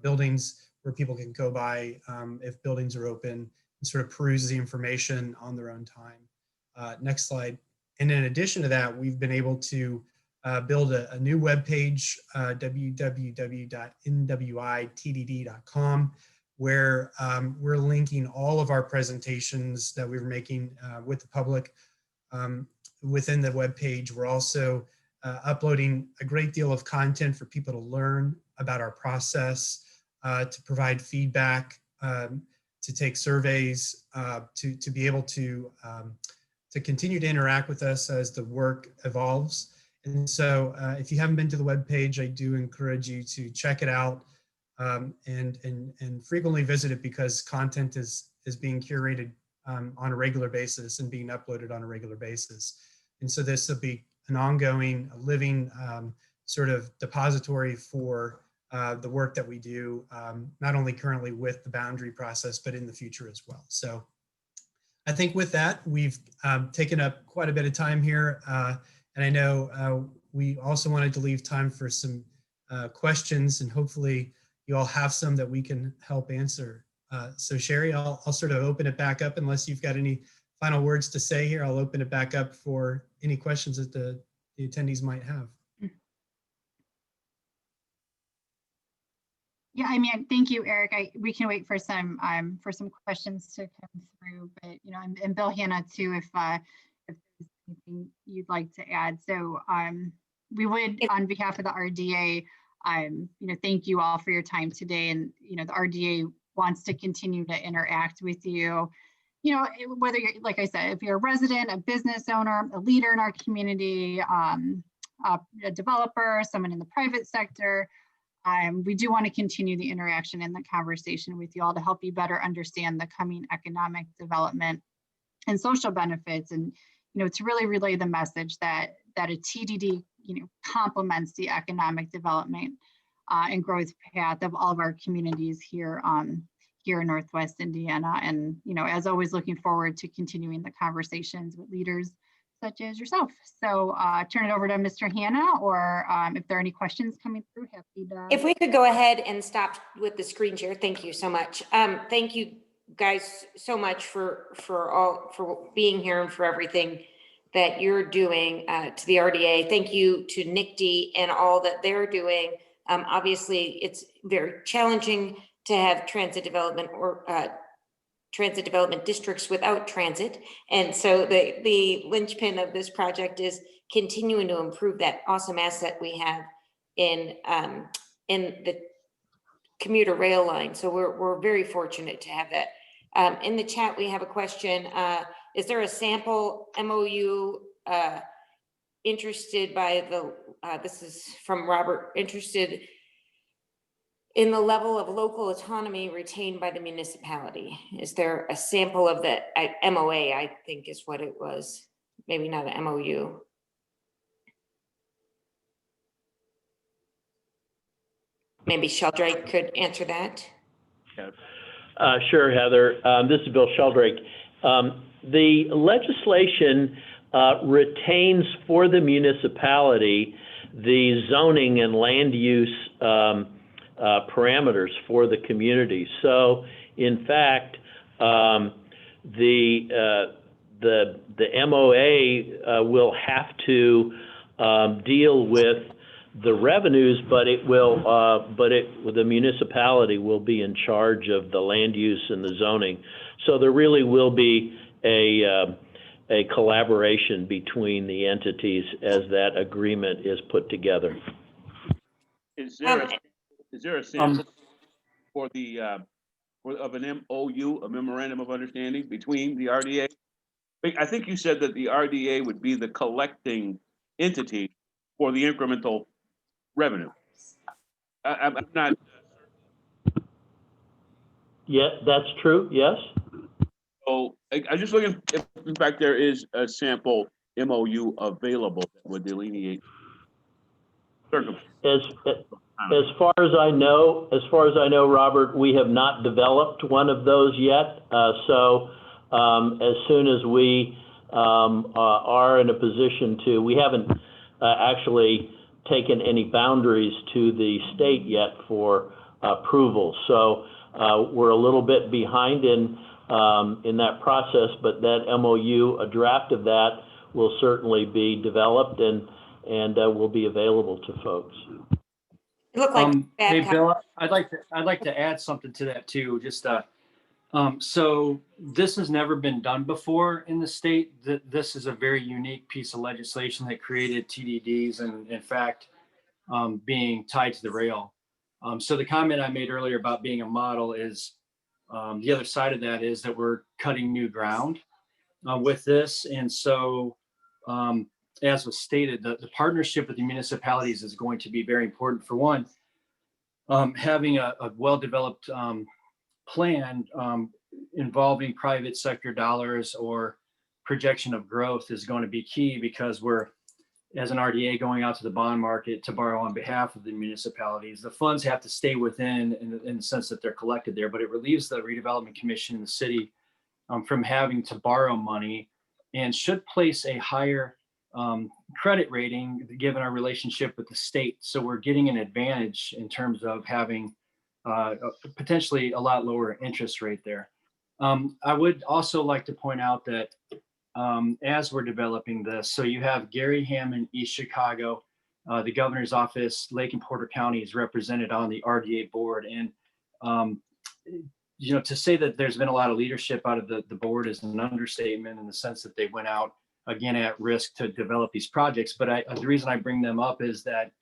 buildings where people can go by if buildings are open and sort of peruse the information on their own time. Next slide. And in addition to that, we've been able to build a new webpage, www.nwitdd.com, where we're linking all of our presentations that we were making with the public within the webpage. We're also uploading a great deal of content for people to learn about our process, to provide feedback, to take surveys, to be able to continue to interact with us as the work evolves. And so if you haven't been to the webpage, I do encourage you to check it out and frequently visit it, because content is being curated on a regular basis and being uploaded on a regular basis. And so this will be an ongoing, living sort of depository for the work that we do, not only currently with the boundary process, but in the future as well. So I think with that, we've taken up quite a bit of time here. And I know we also wanted to leave time for some questions, and hopefully you all have some that we can help answer. So Sherry, I'll sort of open it back up unless you've got any final words to say here. I'll open it back up for any questions that the attendees might have. Yeah, I mean, thank you, Eric. We can wait for some questions to come through, but you know, and Bill, Hannah too, if there's anything you'd like to add. So we would, on behalf of the RDA, you know, thank you all for your time today. And you know, the RDA wants to continue to interact with you. You know, whether you're, like I said, if you're a resident, a business owner, a leader in our community, a developer, someone in the private sector. We do want to continue the interaction and the conversation with you all to help you better understand the coming economic development and social benefits, and you know, to really relay the message that a TDD, you know, complements the economic development and growth path of all of our communities here here in Northwest Indiana. And you know, as always, looking forward to continuing the conversations with leaders such as yourself. So turn it over to Mr. Hannah, or if there are any questions coming through, happy to. If we could go ahead and stop with the screen share. Thank you so much. Thank you guys so much for being here and for everything that you're doing to the RDA. Thank you to NICD and all that they're doing. Obviously, it's very challenging to have transit development or transit development districts without transit. And so the linchpin of this project is continuing to improve that awesome asset we have in the commuter rail line. So we're very fortunate to have that. In the chat, we have a question. Is there a sample MOU interested by the, this is from Robert, interested in the level of local autonomy retained by the municipality? Is there a sample of the MOA, I think is what it was, maybe not an MOU. Maybe Sheldrake could answer that. Sure, Heather. This is Bill Sheldrake. The legislation retains for the municipality the zoning and land use parameters for the community. So, in fact, the MOA will have to deal with the revenues, but the municipality will be in charge of the land use and the zoning. So there really will be a collaboration between the entities as that agreement is put together. Is there a sample for the of an MOU, a memorandum of understanding between the RDA? I think you said that the RDA would be the collecting entity for the incremental revenue. I'm not. Yeah, that's true. Yes. So I'm just looking if, in fact, there is a sample MOU available that would delineate circumstances. As far as I know, Robert, we have not developed one of those yet. So as soon as we are in a position to, we haven't actually taken any boundaries to the state yet for approval. So we're a little bit behind in that process, but that MOU, a draft of that, will certainly be developed and will be available to folks. It looked like hey Bill, I'd like to add something to that too. Just So this has never been done before in the state. This is a very unique piece of legislation that created TDDs and in fact, being tied to the rail. So the comment I made earlier about being a model is the other side of that is that we're cutting new ground with this. And so as was stated, the partnership with the municipalities is going to be very important. For one, having a well-developed plan involving private sector dollars or projection of growth is going to be key, because we're, as an RDA, going out to the bond market to borrow on behalf of the municipalities. The funds have to stay within in the sense that they're collected there, but it relieves the redevelopment commission in the city from having to borrow money, and should place a higher credit rating given our relationship with the state. So we're getting an advantage in terms of having potentially a lot lower interest rate there. I would also like to point out that as we're developing this, so you have Gary Hammond, East Chicago, the governor's office, Lake and Porter County is represented on the RDA board. And, to say that there's been a lot of leadership out of the board is an understatement, in the sense that they went out again at risk to develop these projects. But the reason I bring them up is that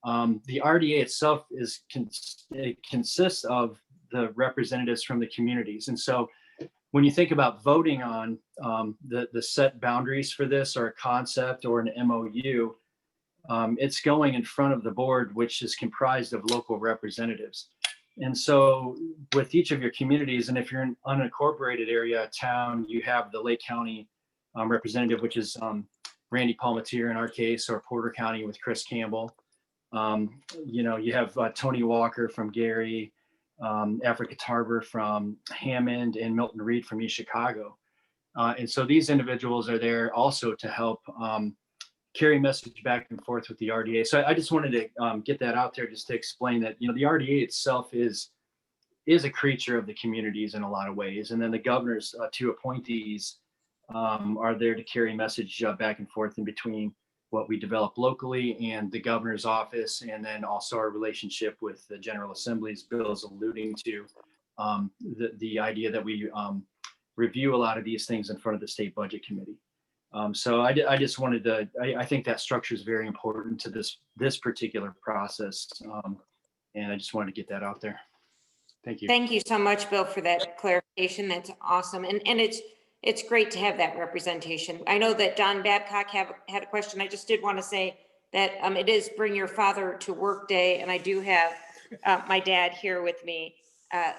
the RDA itself it consists of the representatives from the communities. And so when you think about voting on the set boundaries for this, or a concept or an MOU, it's going in front of the board, which is comprised of local representatives. And so with each of your communities, and if you're in an unincorporated area, town, you have the Lake County representative, which is Randy Palmatier in our case, or Porter County with Chris Campbell. You have Tony Walker from Gary, Africa Tarver from Hammond, and Milton Reed from East Chicago. And so these individuals are there also to help carry message back and forth with the RDA. So I just wanted to get that out there, just to explain that, the RDA itself is a creature of the communities in a lot of ways. And then the governor's two appointees are there to carry message back and forth in between what we develop locally and the governor's office, and then also our relationship with the General Assembly, as Bill is alluding to, the idea that we review a lot of these things in front of the state budget committee. So I just wanted to, I think that structure is very important to this particular process. And I just wanted to get that out there. Thank you. Thank you so much, Bill, for that clarification. That's awesome. And it's great to have that representation. I know that Don Babcock had a question. I just did want to say that it is Bring Your Father to Work Day. And I do have my dad here with me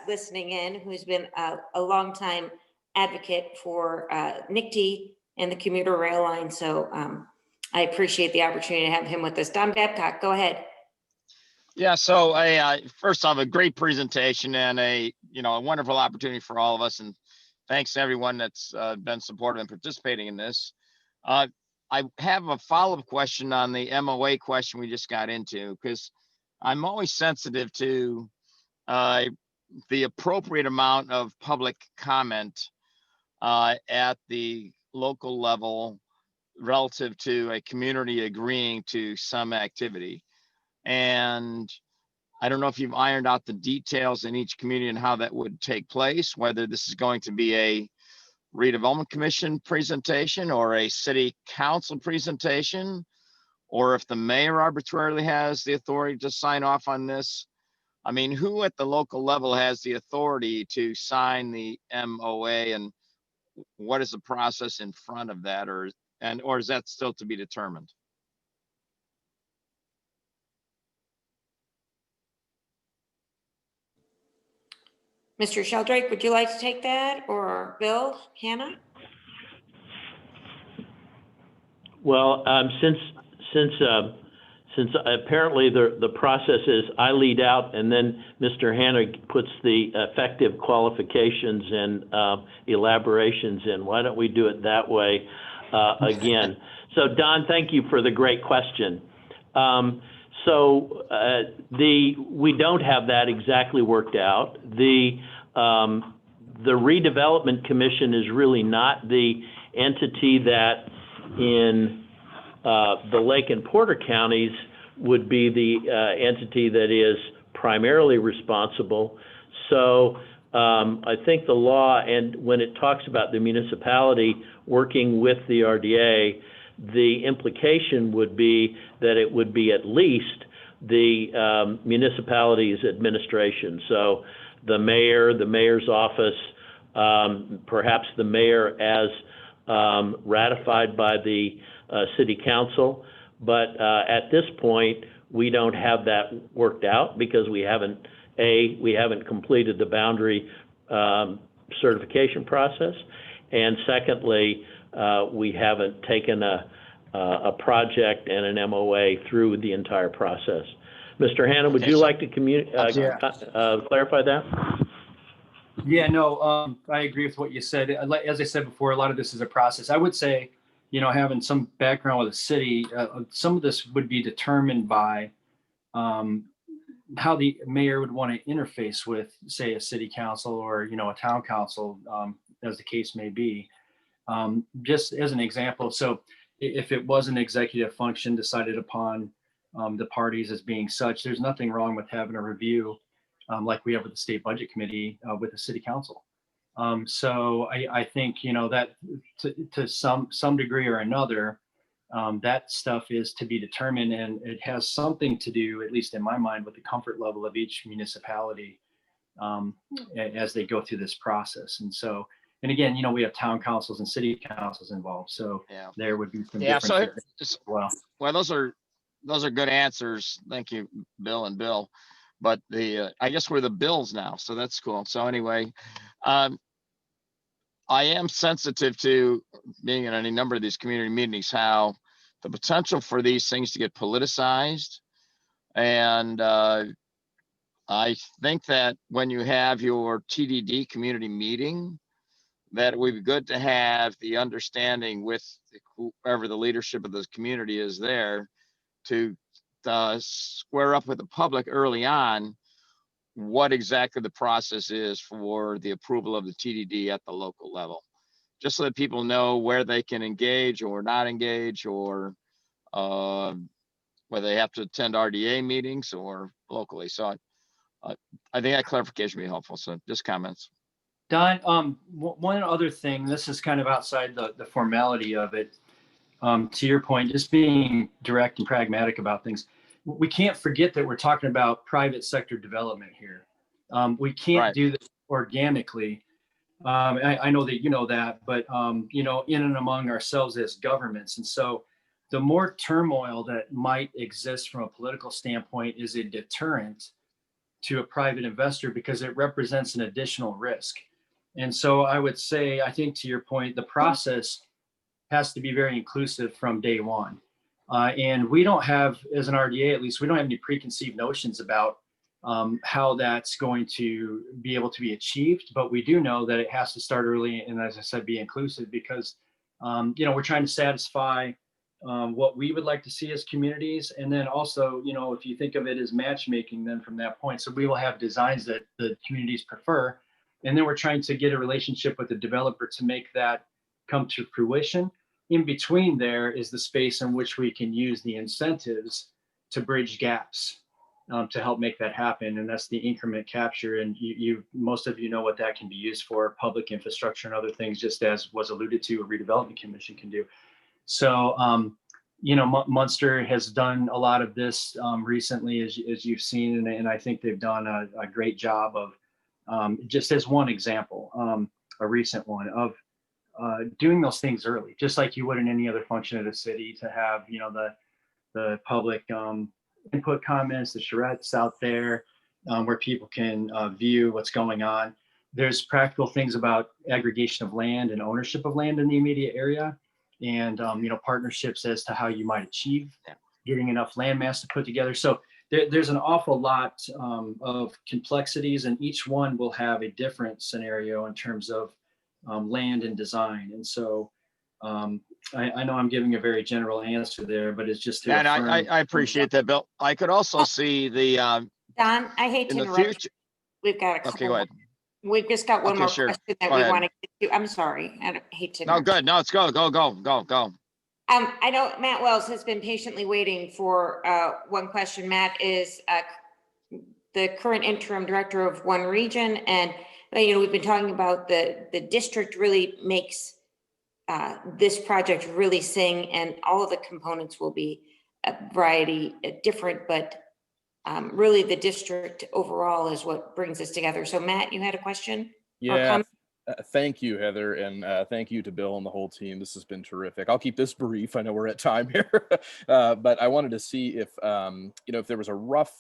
listening in, who's been a longtime advocate for NICTE and the commuter rail line. So I appreciate the opportunity to have him with us. Don Babcock, go ahead. Yeah, so first off, a great presentation and a wonderful opportunity for all of us. And thanks to everyone that's been supportive and participating in this. I have a follow-up question on the MOA question we just got into, because I'm always sensitive to the appropriate amount of public comment at the local level relative to a community agreeing to some activity. And I don't know if you've ironed out the details in each community and how that would take place, whether this is going to be a redevelopment commission presentation or a city council presentation, or if the mayor arbitrarily has the authority to sign off on this. I mean, who at the local level has the authority to sign the MOA, and what is the process in front of that, or is that still to be determined? Mr. Sheldrake, would you like to take that, or Bill, Hannah? Well, since apparently the process is I lead out and then Mr. Hanna puts the effective qualifications and elaborations in, why don't we do it that way again? So Don, thank you for the great question. We don't have that exactly worked out. The redevelopment commission is really not the entity that in the Lake and Porter counties would be the entity that is primarily responsible. So I think the law, and when it talks about the municipality working with the RDA, the implication would be that it would be at least the municipality's administration. So the mayor, the mayor's office, perhaps the mayor as ratified by the city council. But at this point, we don't have that worked out because we haven't completed the boundary certification process. And secondly, we haven't taken a project and an MOA through the entire process. Mr. Hanna, would you like to clarify that? Yeah, no, I agree with what you said. As I said before, a lot of this is a process. I would say, having some background with the city, some of this would be determined by how the mayor would want to interface with, say, a city council or, a town council, as the case may be. Just as an example, so if it was an executive function decided upon the parties as being such, there's nothing wrong with having a review like we have with the state budget committee with the city council. So I think, that to some degree or another, that stuff is to be determined, and it has something to do, at least in my mind, with the comfort level of each municipality as they go through this process. And so, and again, we have town councils and city councils involved, so there would be some differences as well. Well, those are good answers. Thank you, Bill and Bill. But I guess we're the Bills now, so that's cool. So anyway, I am sensitive to being in any number of these community meetings, how the potential for these things to get politicized. And I think that when you have your TDD community meeting, that it would be good to have the understanding with whoever the leadership of the community is there to square up with the public early on what exactly the process is for the approval of the TDD at the local level, just so that people know where they can engage or not engage, or whether they have to attend RDA meetings or locally. So I think that clarification would be helpful. So just comments. Don, one other thing, this is kind of outside the formality of it. To your point, just being direct and pragmatic about things. We can't forget that we're talking about private sector development here. We can't do this organically. I know that you know that, but in and among ourselves as governments. And so the more turmoil that might exist from a political standpoint is a deterrent to a private investor because it represents an additional risk. And so I would say, I think to your point, the process has to be very inclusive from day one. And we don't have, as an RDA at least, we don't have any preconceived notions about how that's going to be able to be achieved. But we do know that it has to start early and, as I said, be inclusive because, we're trying to satisfy what we would like to see as communities. And then also, if you think of it as matchmaking, then from that point, so we will have designs that the communities prefer. And then we're trying to get a relationship with the developer to make that come to fruition. In between there is the space in which we can use the incentives to bridge gaps to help make that happen. And that's the increment capture. And most of you know what that can be used for, public infrastructure and other things, just as was alluded to, a redevelopment commission can do. So, Munster has done a lot of this recently, as you've seen, and I think they've done a great job of, just as one example, a recent one of doing those things early, just like you would in any other function of the city, to have, the public input comments, the charrettes out there where people can view what's going on. There's practical things about aggregation of land and ownership of land in the immediate area, and partnerships as to how you might achieve getting enough land mass to put together. So there's an awful lot of complexities, and each one will have a different scenario in terms of land and design. And so I know I'm giving a very general answer there, but it's just to and I appreciate that, Bill. I could also see the Don, I hate to interrupt. We've got a couple. Okay, go ahead. We've just got one more Sure. question that we want to get to. I'm sorry. I hate to. No, good. No, it's go. I know Matt Wells has been patiently waiting for one question. Matt is the current interim director of One Region, and we've been talking about the district really makes this project really sing, and all of the components will be a variety different, but really the district overall is what brings us together. So Matt, you had a question? Or Yeah, comment? thank you, Heather, and thank you to Bill and the whole team. This has been terrific. I'll keep this brief. I know we're at time here, but I wanted to see if if there was a rough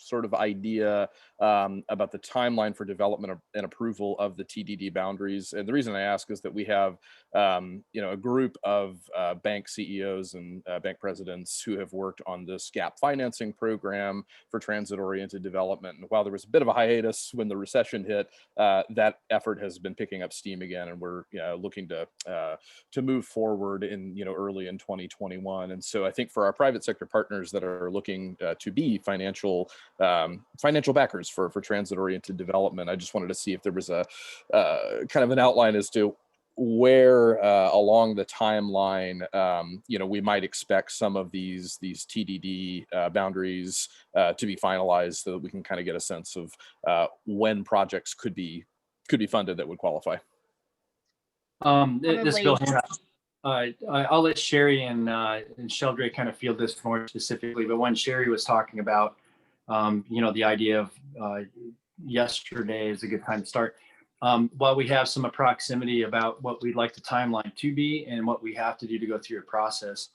sort of idea about the timeline for development and approval of the TDD boundaries. And the reason I ask is that we have a group of bank CEOs and bank presidents who have worked on this gap financing program for transit-oriented development. And while there was a bit of a hiatus when the recession hit, that effort has been picking up steam again, and we're looking to move forward in early in 2021. And so I think for our private sector partners that are looking to be financial backers for transit-oriented development, I just wanted to see if there was a kind of an outline as to where along the timeline we might expect some of these TDD boundaries to be finalized, so that we can kind of get a sense of when projects could be funded that would qualify. This Bill Hanna. I'll let Sherry and Sheldray kind of field this more specifically, but when Sherry was talking about the idea of yesterday is a good time to start. While we have some proximity about what we'd like the timeline to be and what we have to do to go through a process,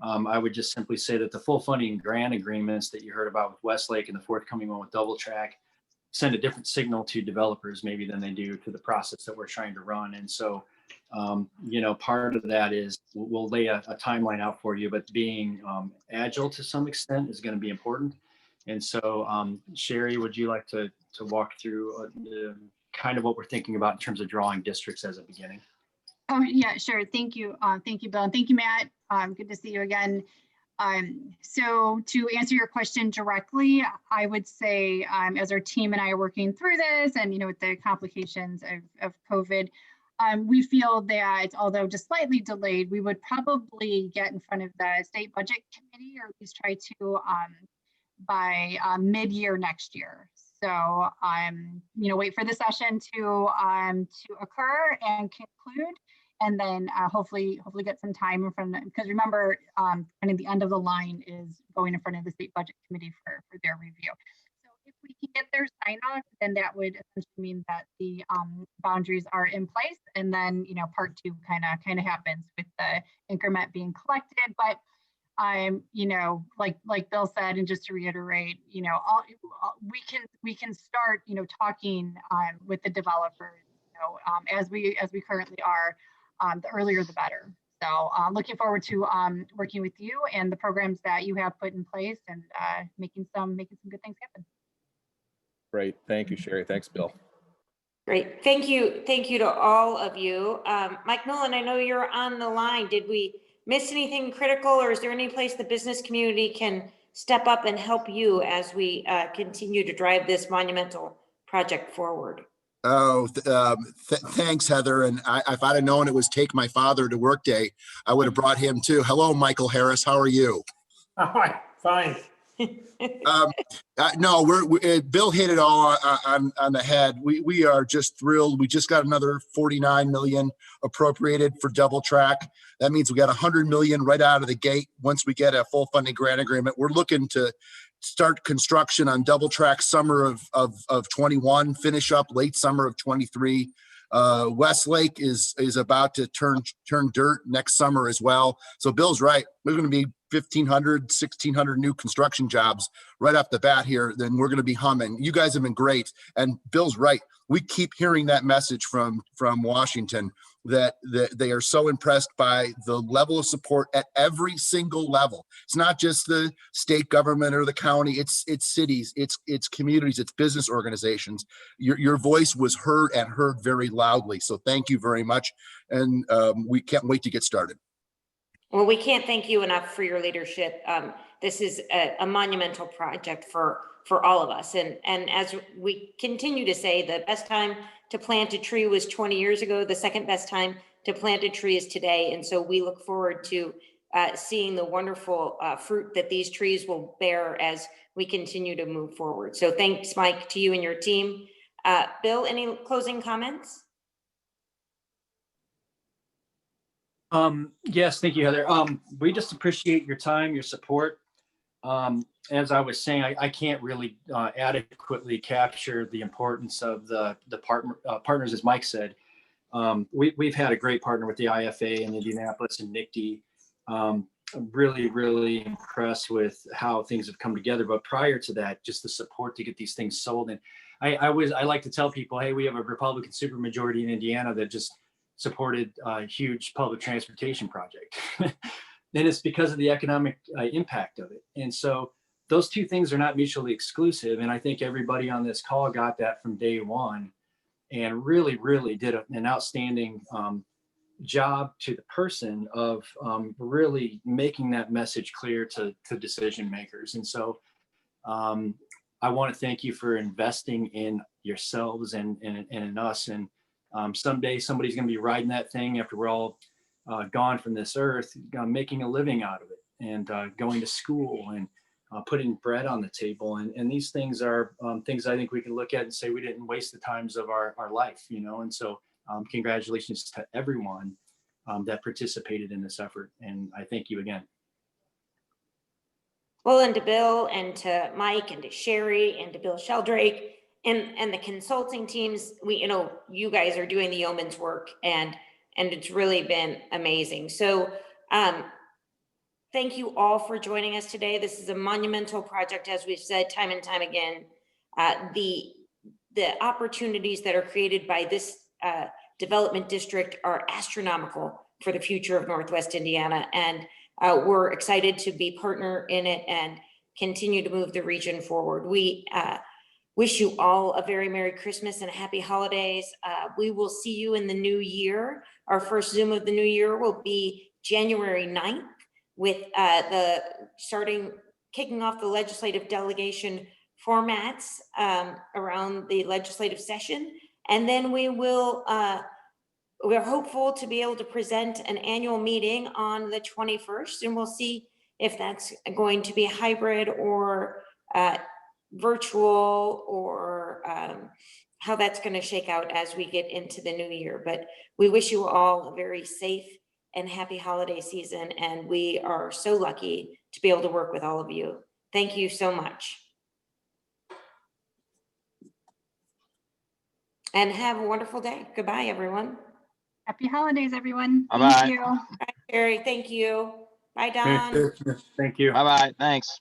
I would just simply say that the full funding grant agreements that you heard about with Westlake and the forthcoming one with Double Track send a different signal to developers maybe than they do to the process that we're trying to run. And so, part of that is we'll lay a timeline out for you, but being agile to some extent is going to be important. And so, Sherry, would you like to walk through kind of what we're thinking about in terms of drawing districts as a beginning? Oh, yeah, sure. Thank you. Thank you, Bill. And thank you, Matt. Good to see you again. So to answer your question directly, I would say as our team and I are working through this and, with the complications of COVID, we feel that although just slightly delayed, we would probably get in front of the state budget committee, or at least try to by mid-year next year. So wait for the session to occur and conclude, and then hopefully get some time in front of, because remember, kind of the end of the line is going in front of the state budget committee for their review. So if we can get their sign off, then that would essentially mean that the boundaries are in place, and then part two kind of happens with the increment being collected. But like Bill said, and just to reiterate, we can start, talking with the developers, as we currently are, the earlier the better. So looking forward to working with you and the programs that you have put in place, and making some good things happen. Great, thank you, Sherry. Thanks, Bill. Great, thank you to all of you. Mike Nolan, I know you're on the line. Did we miss anything critical, or is there any place the business community can step up and help you as we continue to drive this monumental project forward? Oh, thanks, Heather. And if I'd have known it was Take My Father to Work Day, I would have brought him too. Hello, Michael Harris. How are you? Hi, fine. No, Bill hit it all on the head. We are just thrilled. We just got another 49 million appropriated for Double Track. That means we got 100 million right out of the gate. Once we get a full funding grant agreement, we're looking to start construction on Double Track summer of 21, finish up late summer of 23. Westlake is about to turn dirt next summer as well. So Bill's right. We're going to be 1,500, 1,600 new construction jobs right off the bat here. Then we're going to be humming. You guys have been great. And Bill's right. We keep hearing that message from Washington that they are so impressed by the level of support at every single level. It's not just the state government or the county. It's cities, it's communities, it's business organizations. Your voice was heard, and heard very loudly. So thank you very much. And we can't wait to get started. Well, we can't thank you enough for your leadership. This is a monumental project for all of us. And as we continue to say, the best time to plant a tree was 20 years ago. The second best time to plant a tree is today. And so we look forward to seeing the wonderful fruit that these trees will bear as we continue to move forward. So thanks, Mike, to you and your team. Bill, any closing comments? Yes, thank you, Heather. We just appreciate your time, your support. As I was saying, I can't really adequately capture the importance of the partners, as Mike said. We've had a great partner with the IFA in Indianapolis and NICD. I'm really impressed with how things have come together. But prior to that, just the support to get these things sold. And I like to tell people, hey, we have a Republican supermajority in Indiana that just supported a huge public transportation project. And it's because of the economic impact of it. And so those two things are not mutually exclusive. And I think everybody on this call got that from day one and really did an outstanding job to the person of really making that message clear to decision makers. And so I want to thank you for investing in yourselves and in us. And someday somebody's going to be riding that thing after we're all gone from this earth, making a living out of it and going to school and putting bread on the table. And these things are things I think we can look at and say we didn't waste the times of our life, you know. And so congratulations to everyone that participated in this effort. And I thank you again. Well, and to Bill and to Mike and to Sherry and to Bill Sheldrake and the consulting teams, you guys are doing the yeoman's work and it's really been amazing. So thank you all for joining us today. This is a monumental project, as we've said time and time again. The opportunities that are created by this development district are astronomical for the future of Northwest Indiana. And we're excited to be partner in it and continue to move the region forward. We wish you all a very Merry Christmas and happy holidays. We will see you in the new year. Our first Zoom of the new year will be January 9th with kicking off the legislative delegation formats around the legislative session. And then we're hopeful to be able to present an annual meeting on the 21st, and we'll see if that's going to be hybrid or virtual or how that's going to shake out as we get into the new year. But we wish you all a very safe and happy holiday season, and we are so lucky to be able to work with all of you. Thank you so much. And have a wonderful day. Goodbye, everyone. Happy holidays, everyone. Bye-bye. Thank you. Bye, Sherry. Thank you. Bye, Don. Thank you. Bye-bye. Thanks.